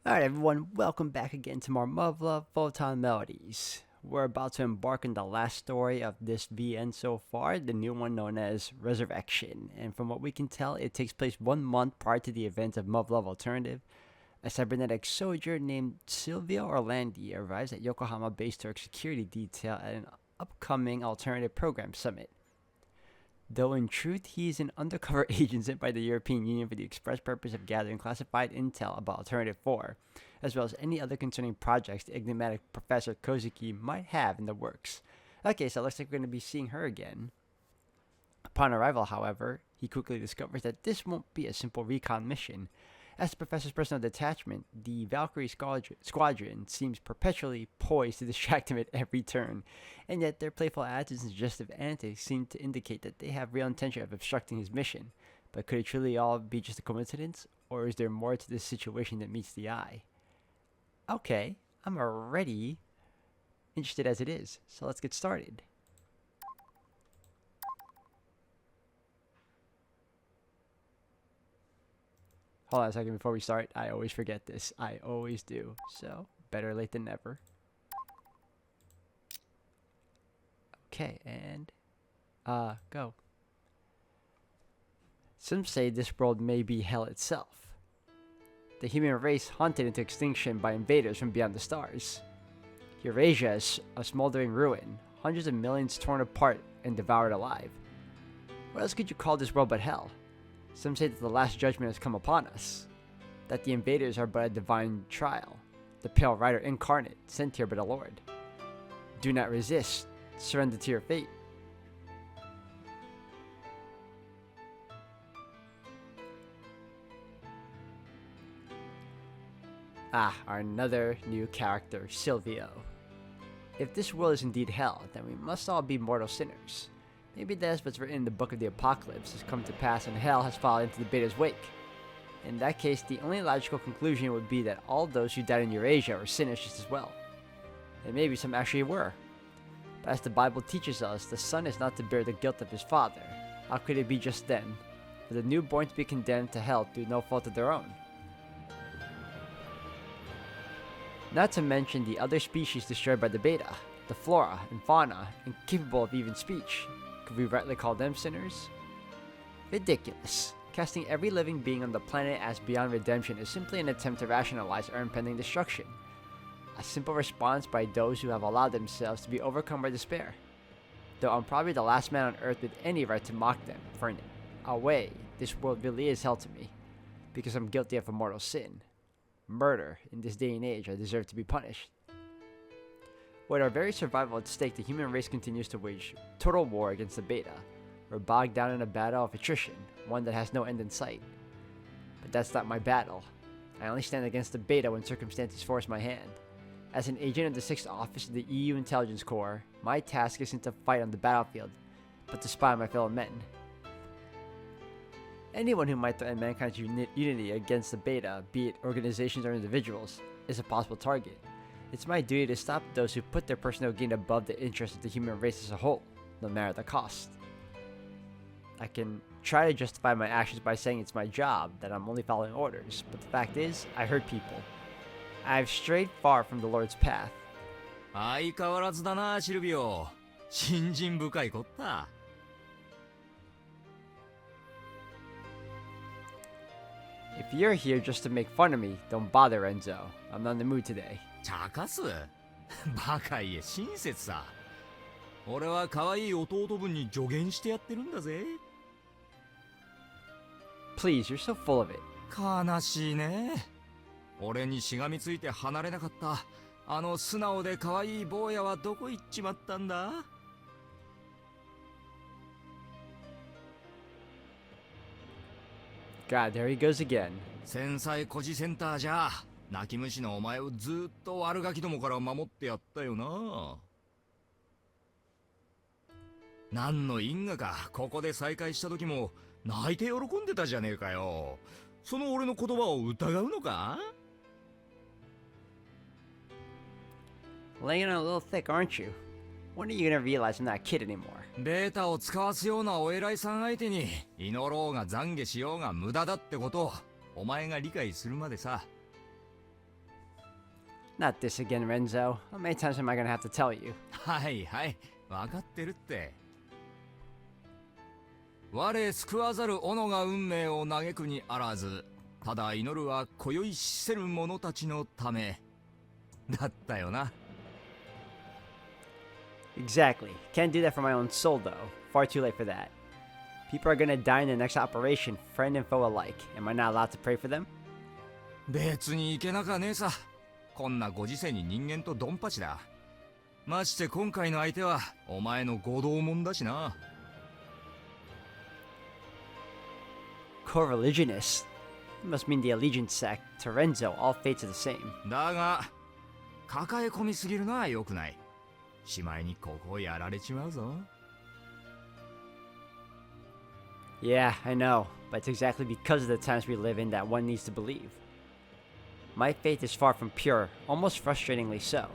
Alright everyone, welcome back again to more Muv-Luv Photonmelodies. We're about to embark on the last story of this VN so far, the new one known as Resurrection. And from what we can tell, it takes place 1 month prior to the event of Muv-Luv Alternative. A cybernetic soldier named Sylvia Orlandi arrives at Yokohama-based Turk security detail at an upcoming alternative program summit. Though in truth he is an undercover agent sent by the European Union for the express purpose of gathering classified intel about Alternative 4, as well as any other concerning projects the enigmatic Professor Kozuki might have in the works. Okay, so it looks like we're going to be seeing her again. Upon arrival, however, he quickly discovers that this won't be a simple recon mission. As the Professor's personal detachment, the Valkyrie Squadron seems perpetually poised to distract him at every turn, and yet their playful attitudes and suggestive antics seem to indicate that they have real intention of obstructing his mission. But could it truly all be just a coincidence, or is there more to this situation that meets the eye? Okay, I'm already interested as it is, so let's get started. Hold on a second before we start. I always forget this. I always do. So, better late than never. Okay, and go. Some say this world may be hell itself. The human race hunted into extinction by invaders from beyond the stars. Eurasia is a smoldering ruin, hundreds of millions torn apart and devoured alive. What else could you call this world but hell? Some say that the last judgment has come upon us, that the invaders are but a divine trial, the pale rider incarnate, sent here by the Lord. Do not resist, surrender to your fate. Another new character, Silvio. If this world is indeed hell, then we must all be mortal sinners. Maybe that's what's written in the Book of the Apocalypse has come to pass and hell has followed into the beta's wake. In that case, the only logical conclusion would be that all those who died in Eurasia were sinners just as well. And maybe some actually were. But as the Bible teaches us, the son is not to bear the guilt of his father. How could it be just then? For the newborn to be condemned to hell through no fault of their own. Not to mention the other species destroyed by the beta, the flora and fauna, incapable of even speech. Could we rightly call them sinners? Ridiculous. Casting every living being on the planet as beyond redemption is simply an attempt to rationalize our impending destruction. A simple response by those who have allowed themselves to be overcome by despair. Though I'm probably the last man on earth with any right to mock them, for in a way, this world really is hell to me, because I'm guilty of a mortal sin. Murder, in this day and age, I deserve to be punished. With our very survival at stake, the human race continues to wage total war against the beta. We're bogged down in a battle of attrition, one that has no end in sight. But that's not my battle. I only stand against the beta when circumstances force my hand. As an agent of the 6th Office of the EU Intelligence Corps, my task isn't to fight on the battlefield, but to spy on my fellow men. Anyone who might threaten mankind's unity against the beta, be it organizations or individuals, is a possible target. It's my duty to stop those who put their personal gain above the interests of the human race as a whole, no matter the cost. I can try to justify my actions by saying it's my job, that I'm only following orders, but the fact is, I hurt people. I've strayed far from the Lord's path. 相変わらずだな、シルビオ。信心深いこった。If you're here just to make fun of me, don't bother, Enzo. I'm not in the mood today. 茶化すバカ言え、親切さ。俺は可愛い弟分に助言してやってるんだぜ。Please, you're so full of it. 悲しいね。俺にしがみついて離れなかったあの素直で可愛い坊やはどこ行っちまったんだ。God, there he goes again. 繊細孤児センターじゃ泣き虫のお前をずっと悪ガキどもから守ってやったよな。何の因果かここで再会した時も泣いて喜んでたじゃねえかよ。その俺の言葉を疑うのか？ Laying on a little thick, aren't you? When are you gonna realize I'm not a kid anymore? ベータを使わすようなお偉いさん相手に祈ろうが懺悔しようが無駄だってことをお前が理解するまでさ。Not this again, Renzo. How many times am I gonna have to tell you? はいはい、わかってるって。我救わざる斧が運命を嘆くにあらず、ただ祈るは今宵死せる者たちのため。だったよな。Exactly. Can't do that for my own soul, though. Far too late for that. People are gonna die in the next operation, friend and foe alike. Am I not allowed to pray for them? 別にいけなかねえさ。こんなご時世に人間とドンパチだ。まして今回の相手はお前の合同門だしな。Co-religionists? It must mean the allegiance sect. To Renzo, all fates are the same. だが抱え込みすぎるのは良くない。しまいにここをやられちまうぞ。Yeah, I know, but it's exactly because of the times we live in that one needs to believe. My faith is far from pure, almost frustratingly so.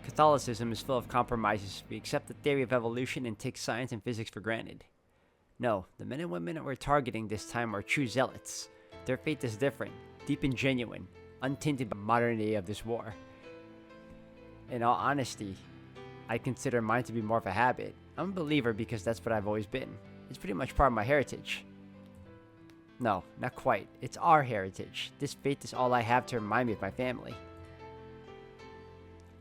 Catholicism is full of compromises. We accept the theory of evolution and take science and physics for granted. No, the men and women that we're targeting this time are true zealots. Their faith is different, deep and genuine, untainted by the modernity of this war. In all honesty, I consider mine to be more of a habit. I'm a believer because that's what I've always been. It's pretty much part of my heritage. No, not quite. It's our heritage. This faith is all I have to remind me of my family.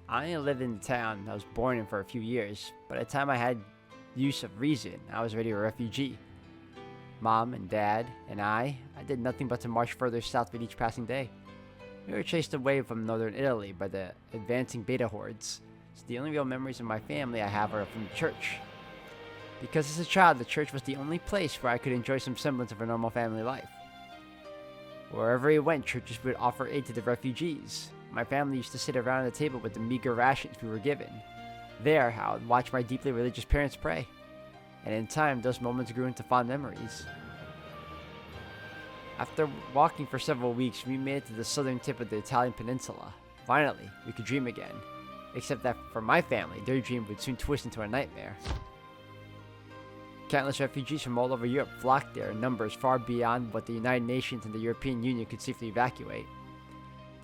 I only lived in the town I was born in for a few years, but by the time I had use of reason, I was already a refugee. Mom and Dad and I did nothing but to march further south with each passing day. We were chased away from northern Italy by the advancing beta hordes, so the only real memories of my family I have are from the church. Because as a child, the church was the only place where I could enjoy some semblance of a normal family life. Wherever we went, churches would offer aid to the refugees. My family used to sit around the table with the meager rations we were given. There, I would watch my deeply religious parents pray. And in time, those moments grew into fond memories. After walking for several weeks, we made it to the southern tip of the Italian peninsula. Finally, we could dream again. Except that for my family, their dream would soon twist into a nightmare. Countless refugees from all over Europe flocked there in numbers far beyond what the United Nations and the European Union could safely evacuate.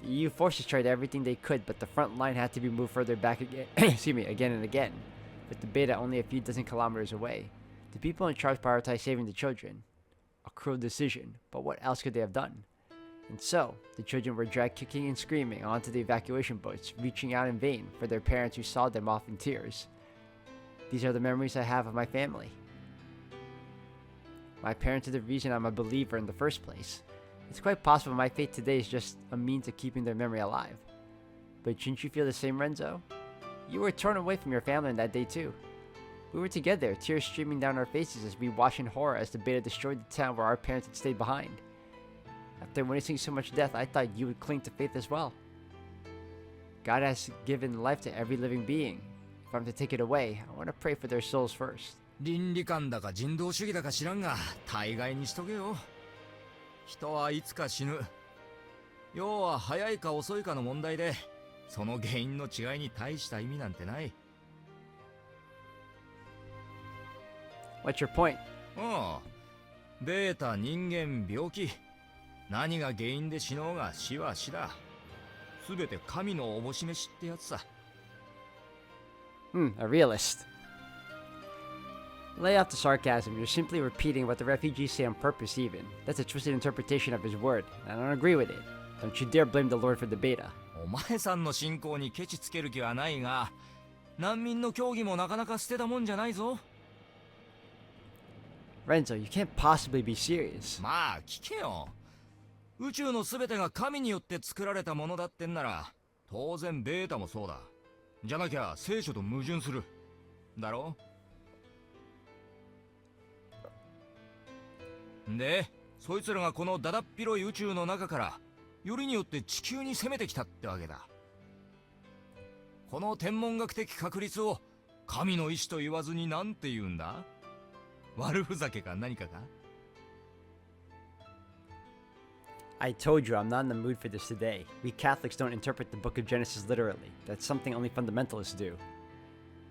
The EU forces tried everything they could, but the front line had to be moved further back again, again and again, with the beta only a few dozen kilometers away. The people in charge prioritized saving the children. A cruel decision, but what else could they have done? And so, the children were dragged kicking and screaming onto the evacuation boats, reaching out in vain for their parents who saw them off in tears. These are the memories I have of my family. My parents are the reason I'm a believer in the first place. It's quite possible my faith today is just a means of keeping their memory alive. But shouldn't you feel the same, Renzo? You were torn away from your family on that day too. We were together, tears streaming down our faces as we watched in horror as the beta destroyed the town where our parents had stayed behind. After witnessing so much death, I thought you would cling to faith as well. God has given life to every living being. If I'm to take it away, I want to pray for their souls first. 倫理観だか人道主義だか知らんが、大概にしとけよ。人はいつか死ぬ。要は早いか遅いかの問題で、その原因の違いに大した意味なんてない。What's your point? ああ、ベータ、人間、病気。何が原因で死のうが死は死だ。すべて神のおぼし飯ってやつさ。A realist. Lay off the sarcasm. You're simply repeating what the refugees say on purpose even. That's a twisted interpretation of his word, and I don't agree with it. Don't you dare blame the Lord for the beta. お前さんの信仰にケチつける気はないが、難民の教義もなかなか捨てたもんじゃないぞ。Renzo, you can't possibly be serious. まあ聞けよ。宇宙のすべてが神によって作られたものだってんなら、当然ベータもそうだ。じゃなきゃ聖書と矛盾する。だろ？で、そいつらがこのだだっ広い宇宙の中からよりによって地球に攻めてきたってわけだ。この天文学的確率を神の意志と言わずに何て言うんだ？悪ふざけか何かか？ I told you I'm not in the mood for this today. We Catholics don't interpret the book of Genesis literally. That's something only fundamentalists do.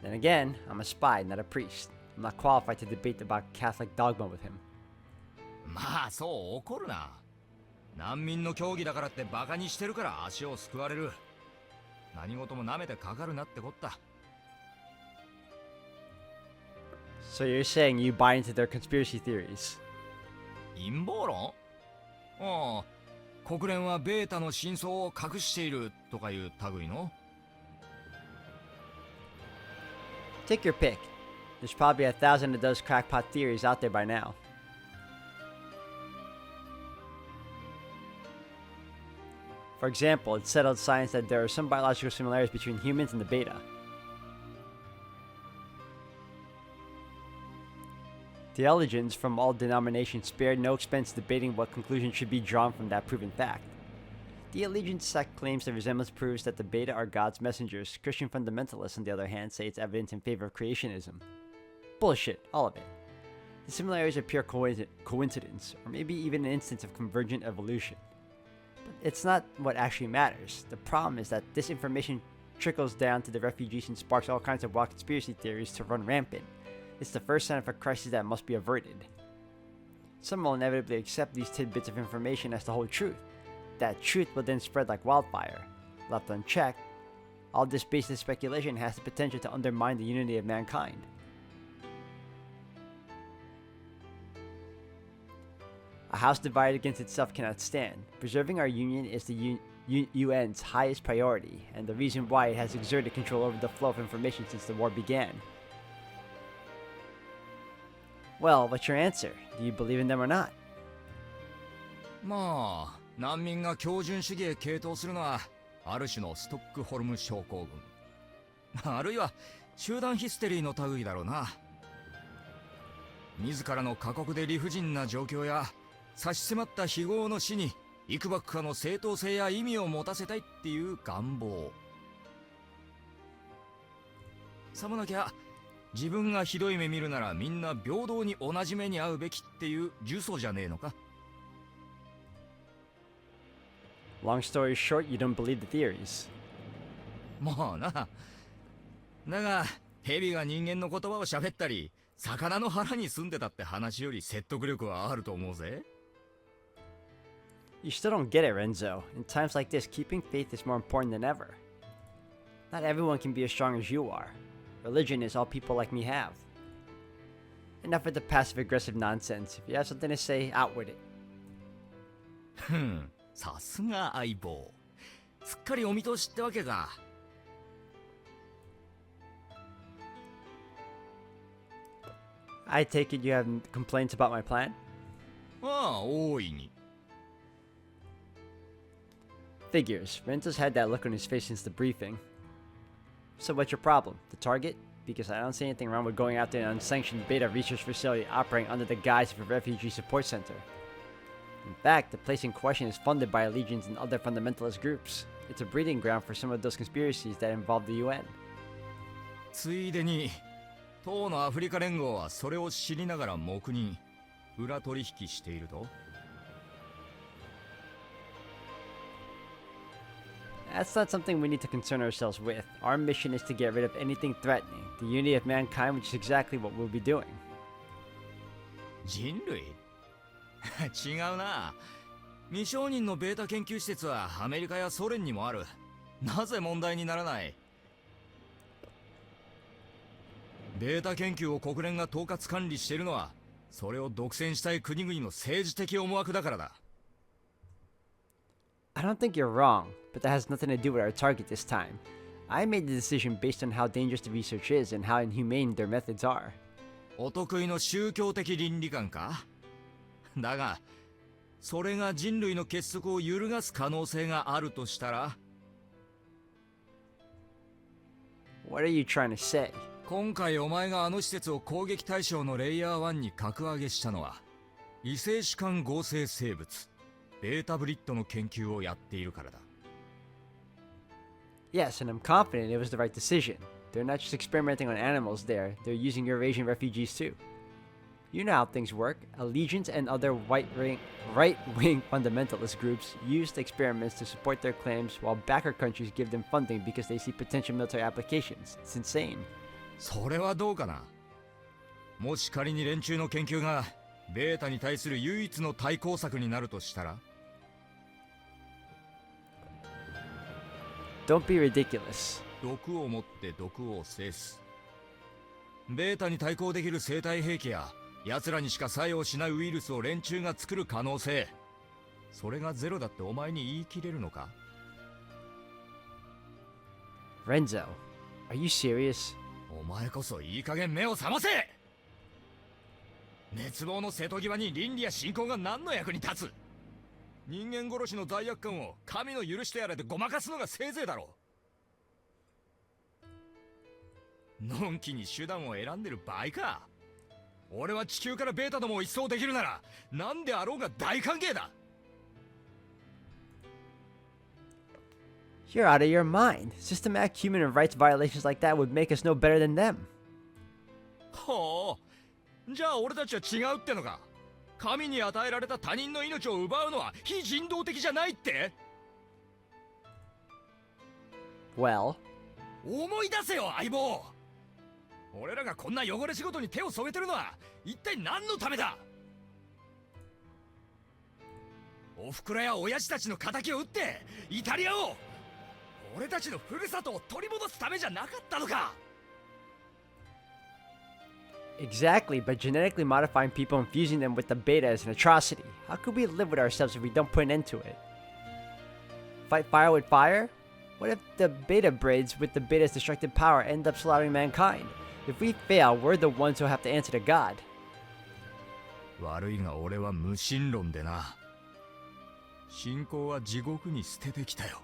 Then again, I'm a spy, not a priest. I'm not qualified to debate about Catholic dogma with him. まあそう怒るな。難民の教義だからってバカにしてるから足をすくわれる。何事も舐めてかかるなってこった。 So you're saying you buy into their conspiracy theories? 陰謀論？ああ、国連はベータの真相を隠しているとかいう類の。 Take your pick. There's probably 1,000 of those crackpot theories out there by now. For example, it's settled science that there are some biological similarities between humans and the beta. Theologians from all denominations spared no expense debating what conclusions should be drawn from that proven fact. The Allegiance sect claims the resemblance proves that the beta are God's messengers. Christian fundamentalists, on the other hand, say it's evidence in favor of creationism. Bullshit, all of it. The similarities are pure coincidence, or maybe even an instance of convergent evolution. But it's not what actually matters. The problem is that this information trickles down to the refugees and sparks all kinds of wild conspiracy theories to run rampant. It's the first sign of a crisis that must be averted. Some will inevitably accept these tidbits of information as the whole truth. That truth will then spread like wildfire. Left unchecked, all this baseless speculation has the potential to undermine the unity of mankind. A house divided against itself cannot stand. Preserving our union is the UN's highest priority, and the reason why it has exerted control over the flow of information since the war began. Well, what's your answer? Do you believe in them or not? まあ、難民が標準主義へ傾倒するのはある種のストックホルム症候群、あるいは集団ヒステリーの類だろうな。自らの過酷で理不尽な状況や差し迫った非業の死に幾ばくかの正当性や意味を持たせたいっていう願望。さもなきゃ自分がひどい目見るならみんな平等に同じ目に遭うべきっていう呪詛じゃねえのか。Long story short, you don't believe the theories. まあな。だが蛇が人間の言葉を喋ったり魚の腹に住んでたって話より説得力はあると思うぜ。You still don't get it, Renzo. In times like this, keeping faith is more important than ever. Not everyone can be as strong as you are. Religion is all people like me have. Enough with the passive-aggressive nonsense. If you have something to say, out with it. さすが相棒。すっかりお見通しってわけか。I take it you have complaints about my plan? ああ、大いに。Figures. Renzo's had that look on his face since the briefing. So what's your problem? The target? Because I don't see anything wrong with going after an unsanctioned beta research facility operating under the guise of a refugee support center. In fact, the place in question is funded by Allegiance and other fundamentalist groups. It's a breeding ground for some of those conspiracies that involve the UN. ついでに当のアフリカ連合はそれを知りながら黙認、裏取引していると。That's not something we need to concern ourselves with. Our mission is to get rid of anything threatening the unity of mankind, which is exactly what we'll be doing. 人類違うな。未承認のベータ研究施設はアメリカやソ連にもある。なぜ問題にならない？ベータ研究を国連が統括管理しているのは、それを独占したい国々の政治的思惑だからだ。I don't think you're wrong, but that has nothing to do with our target this time. I made the decision based on how dangerous the research is and how inhumane their methods are. お得意の宗教的倫理観か？だが、それが人類の結束を揺るがす可能性があるとしたら？ What are you trying to say? 今回お前があの施設を攻撃対象のレイヤー1に格上げしたのは、異性主観合成生物、ベータブリッドの研究をやっているからだ。Yes, and I'm confident it was the right decision. They're not just experimenting on animals there, they're using Eurasian refugees too. You know how things work. Allegiance and other right-wing fundamentalist groups use the experiments to support their claims while backer countries give them funding because they see potential military applications. It's insane. それはどうかな。もし仮に連中の研究がベータに対する唯一の対抗策になるとしたら？ Don't be ridiculous. 毒を持って毒を制す。ベータに対抗できる生体兵器や奴らにしか作用しないウイルスを連中が作る可能性、それがゼロだってお前に言い切れるのか？ Renzo, are you serious? お前こそいい加減目を覚ませ！滅亡の瀬戸際に倫理や信仰が何の役に立つ？人間殺しの罪悪感を神の許してやれでごまかすのがせいぜいだろう。のんきに手段を選んでる場合か。俺は地球からベータどもを一掃できるなら何であろうが大歓迎だ。 You're out of your mind. Systematic human rights violations like that would make us no better than them. ほう、じゃあ俺たちは違うってのか。神に与えられた他人の命を奪うのは非人道的じゃないって？ Well, 思い出せよ相棒。俺らがこんな汚れ仕事に手を染めてるのは一体何のためだ？おふくろや親父たちの仇を討ってイタリアを、俺たちのふるさとを取り戻すためじゃなかったのか？ exactly, but genetically modifying people and fusing them with the beta is an atrocity. How could we live with ourselves if we don't put an end to it? Fight fire with fire? What if the beta braids with the beta's destructive power end up slaughtering mankind? If we fail, we're the ones who have to answer to God. 悪いが俺は無神論でな。信仰は地獄に捨ててきたよ。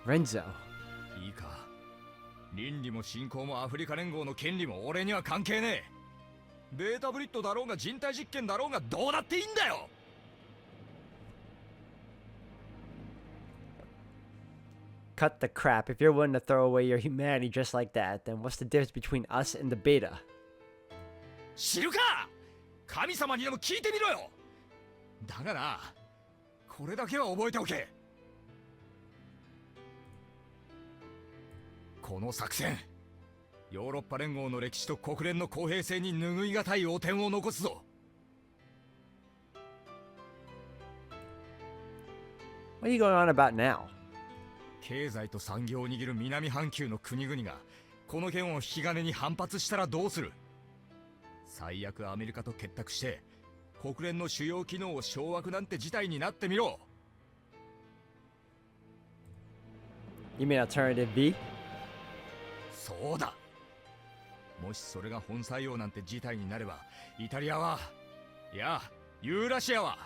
Renzo. いいか、倫理も信仰もアフリカ連合の権利も俺には関係ねえ。ベータブリッドだろうが人体実験だろうがどうだっていいんだよ。Cut the crap. If you're willing to throw away your humanity just like that, then what's the difference between us and the beta? 知るか！神様にでも聞いてみろよ。だがな、これだけは覚えておけ。この作戦、ヨーロッパ連合の歴史と国連の公平性に拭いがたい汚点を残すぞ。 What are you going on about now? 経済と産業を握る南半球の国々がこの件を引き金に反発したらどうする？最悪アメリカと結託して国連の主要機能を掌握なんて事態になってみろ。 You mean alternative B? そうだ。もしそれが本採用なんて事態になれば、イタリアは、いやユーラシアは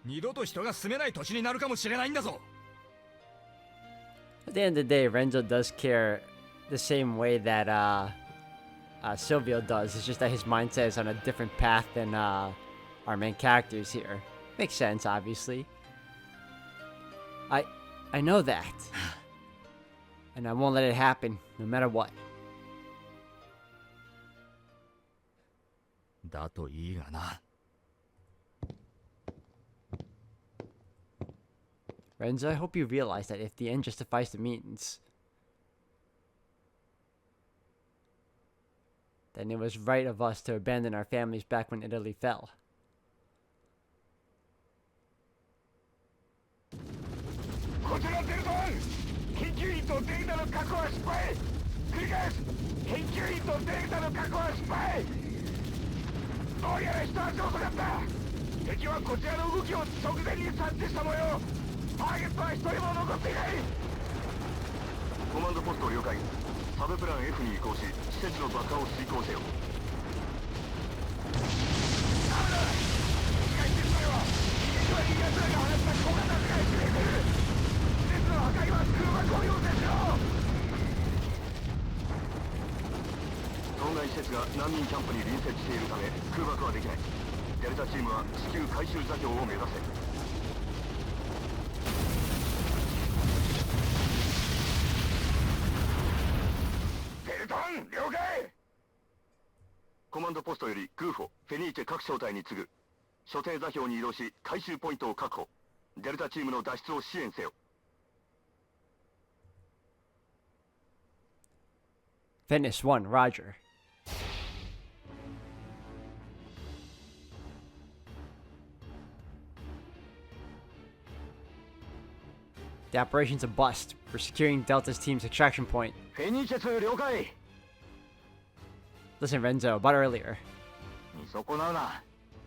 二度と人が住めない土地になるかもしれないんだぞ。 At the end of the day, Renzo does care the same way that Silvio does. It's just that his mindset is on a different path than our main characters here. Makes sense, obviously. I know that. And I won't let it happen, no matter what. だといいがな。 Renzo, I hope you realize that if the end justifies the means, then it was right of us to abandon our families back when Italy fell. こちらデルトン、緊急員とデータの確保は失敗。繰り返す、緊急員とデータの確保は失敗。どうやら一足遅かった。敵はこちらの動きを直前に察知した模様。ターゲットは一人も残っていない。コマンドポスト了解。サブプラン F に移行し、施設の爆破を遂行せよ。ダメだ。近い施設内は一番いい奴らが放った小型機が示している。施設の破壊は空爆を要請しろ。当該施設が難民キャンプに隣接しているため空爆はできない。デルタチームは地球回収座標を目指せ。了解。コマンドポストよりグーフォ、フェニーチェ各小隊に次ぐ。所定座標に移動し回収ポイントを確保。デルタチームの脱出を支援せよ。Venice 1, Roger. The operation's a bust. We're securing Delta's team's extraction point. フェニーチェ2了解 Listen, Renzo, about earlier. 見損なうな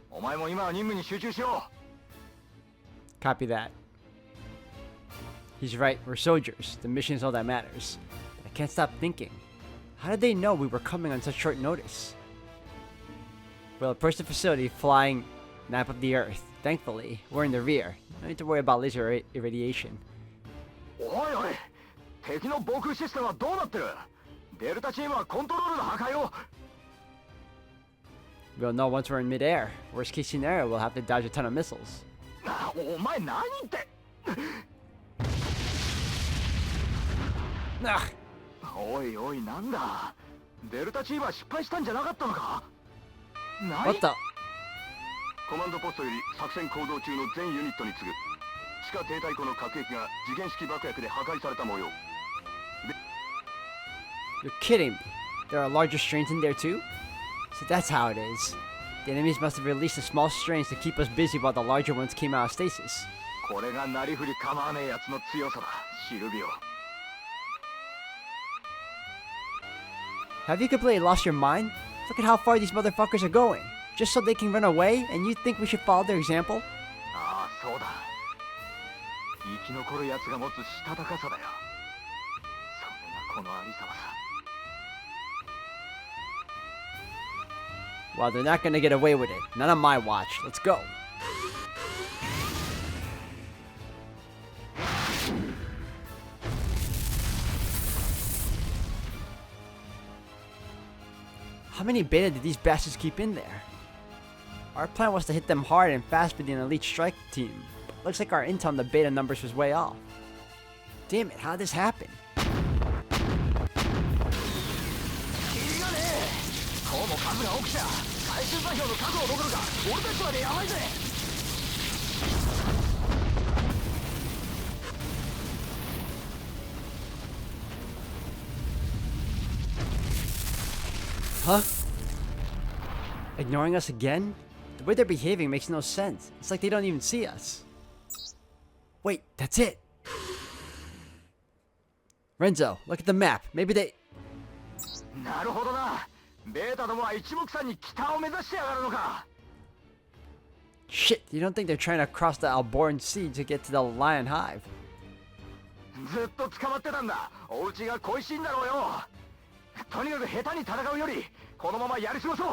お前も今は任務に集中しろ Copy that. He's right, we're soldiers. The mission is all that matters. But I can't stop thinking. How did they know we were coming on such short notice? We'll approach the facility flying map of the Earth. Thankfully, we're in the rear. No need to worry about laser irradiation. おいおい敵の防空システムはどうなってるデルタチームはコントロールの破壊を We'll know once we're in midair. Worst case scenario, we'll have to dodge a ton of missiles. お前何言って Ugh. おいおいなんだデルタチームは失敗したんじゃなかったのか What the? コマンドポストより作戦行動中の全ユニットに次ぐ地下停滞庫の核兵器が次元式爆薬で破壊された模様 You're kidding me. There are larger strains in there too? So that's how it is. The enemies must have released the small strains to keep us busy while the larger ones came out of stasis. これがなりふり構わねえやつの強さだシルビオ Have you completely lost your mind? Look at how far these motherfuckers are going. Just so they can run away, and you think we should follow their example? ああそうだ生き残るやつが持つしたたかさだよそれがこのありさまさ Well, they're not gonna get away with it. Not on my watch. Let's go. How many beta did these bastards keep in there? Our plan was to hit them hard and fast with an elite strike team. But looks like our intel on the beta numbers was way off. Damn it, how did this happen? キリがねえこうも数が多くちゃ回収座標の確保どころか俺たちまでやばいぜ Huh? Ignoring us again? The way they're behaving makes no sense. It's like they don't even see us. Wait, that's it! Renzo, look at the map. Maybe they... なるほどなベータどもは一目散に北を目指してやがるのか Shit, you don't think they're trying to cross the Alboran Sea to get to the Lion Hive? ずっと捕まってたんだお家が恋しいんだろうよとにかく下手に戦うよりこのままやり過ごそう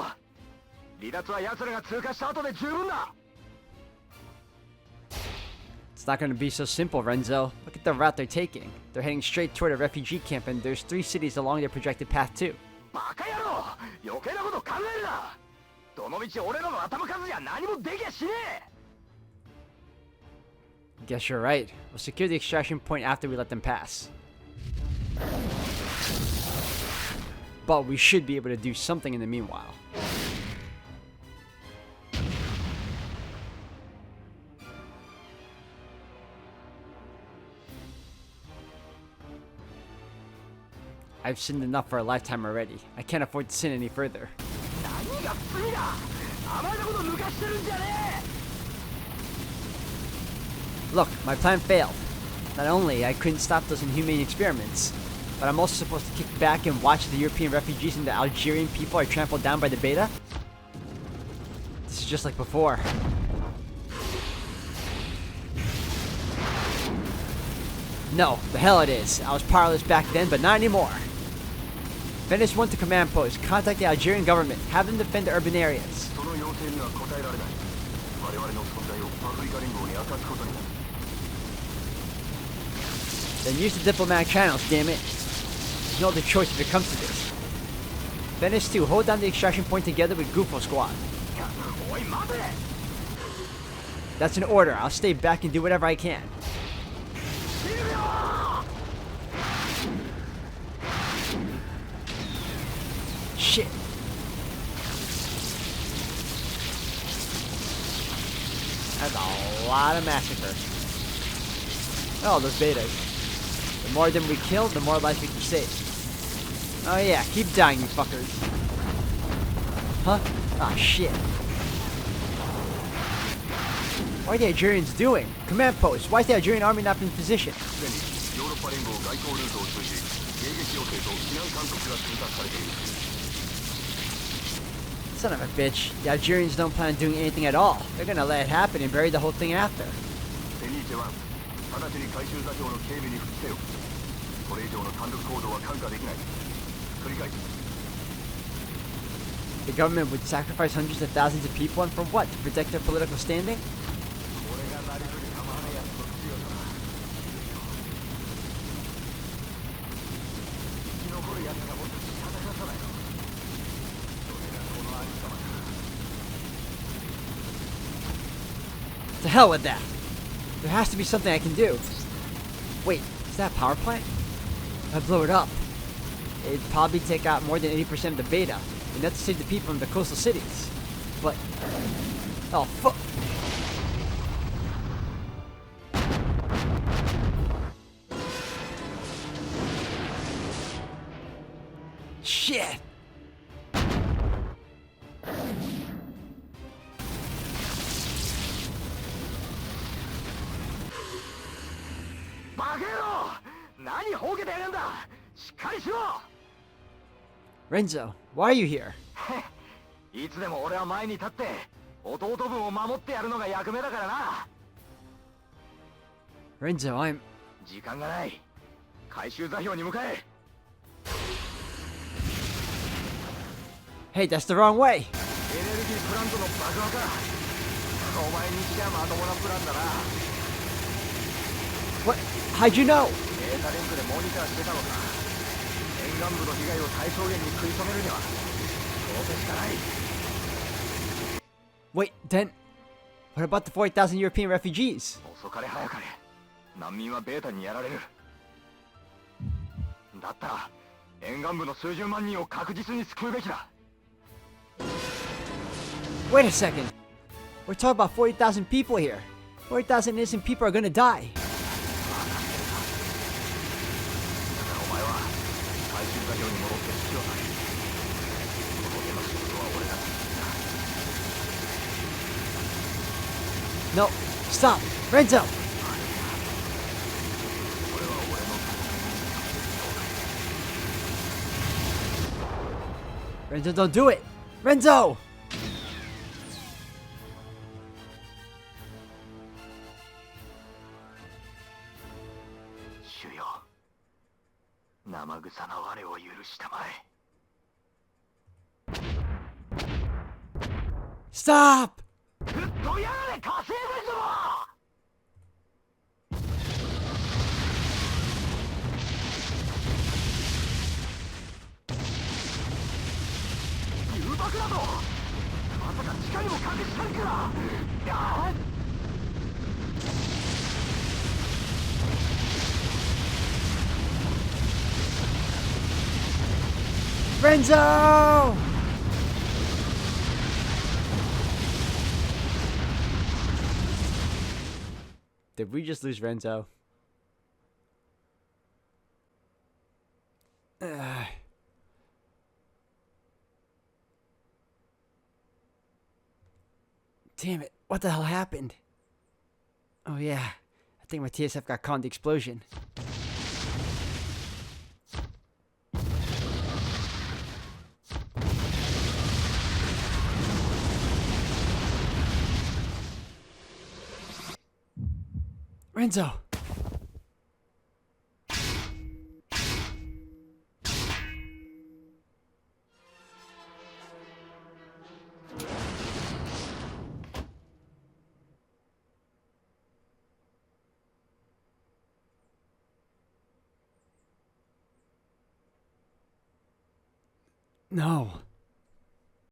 離脱は奴らが通過した後で十分だ It's not gonna be so simple, Renzo. Look at the route they're taking. They're heading straight toward a refugee camp and there's 3 cities along their projected path too. バカ野郎余計なこと考えるなどのみち俺らの頭数じゃ何もできやしねえ Guess you're right. We'll secure the extraction point after we let them pass. But we should be able to do something in the meanwhile. I've sinned enough for a lifetime already. I can't afford to sin any further. 何が罪だ甘いなこと抜かしてるんじゃね Look, my plan failed. Not only I couldn't stop those inhumane experiments, but I'm also supposed to kick back and watch the European refugees and the Algerian people are trampled down by the beta? This is just like before. No, the hell it is. I was powerless back then, but not anymore. Finish 1 to command post. Contact the Algerian government. Have them defend the urban areas. その要請には応えられない我々の存在をアフリカ連合に明かすことになる Then use the diplomatic channels, damn it. There's no other choice if it comes to this. Venice 2, hold down the extraction point together with Gufo Squad. おい待て That's an order. I'll stay back and do whatever I can. Shit. That's a lot of massacre. Oh, those betas. The more of them we kill, the more lives we can save. Oh yeah, keep dying, you fuckers. Huh? Ah, shit. What are the Algerians doing? Command post. Why is the Algerian army not in position? すでにヨーロッパ連合外交ルートを通じ迎撃予定と避難勧告が通達されている。 Son of a bitch. The Algerians don't plan on doing anything at all. They're gonna let it happen and bury the whole thing after. テニーチェ1、直ちに回収座標の警備に復帰せよ。これ以上の単独行動は看過できない。繰り返す。 The government would sacrifice hundreds of thousands of people, and for what? To protect their political standing? これがなりふり構わないやつの強さだ。生き残るやつがもっとしたたかさだよ。それがこのありさまだ。 To hell with that. There has to be something I can do. Wait, is that a power plant? If I blow it up, it'd probably take out more than 80% of the beta, enough to save the people in the coastal cities. But, oh fuck. Shit. バカ野郎！何ほうけてやがんだ！しっかりしろ！ Renzo, why are you here? いつでも俺は前に立って弟分を守ってやるのが役目だからな。 Renzo, I'm... 時間がない。回収座標に向かえ。 Hey, that's the wrong way. エネルギープラントの爆破か。お前にしちゃまともなプランだな。 What? How'd you know? データリンクでモニターしてたのか。沿岸部の被害を最小限に食い止めるにはそうでしかない。 Wait, then... What about the 40,000 European refugees? 遅かれ早かれ難民はベータにやられる。だったら沿岸部の数十万人を確実に救うべきだ。 Wait a second. We're talking about 40,000 people here. 40,000 innocent people are gonna die. お前は回収作業に戻って指揮を執れ。この手の仕事は俺が続 No, stop. Renzo! これは俺の Renzo, don't do it! Renzo! 主よ、生臭な我を許したまえ。 Stop! ふっとやられ稼いでるぞ。誘爆だと。まさか地下にも隠したんか。ああ。 Renzo! Did we just lose Renzo? Damn it. What the hell happened? Oh yeah. I think my TSF got caught in the explosion. Renzo! No.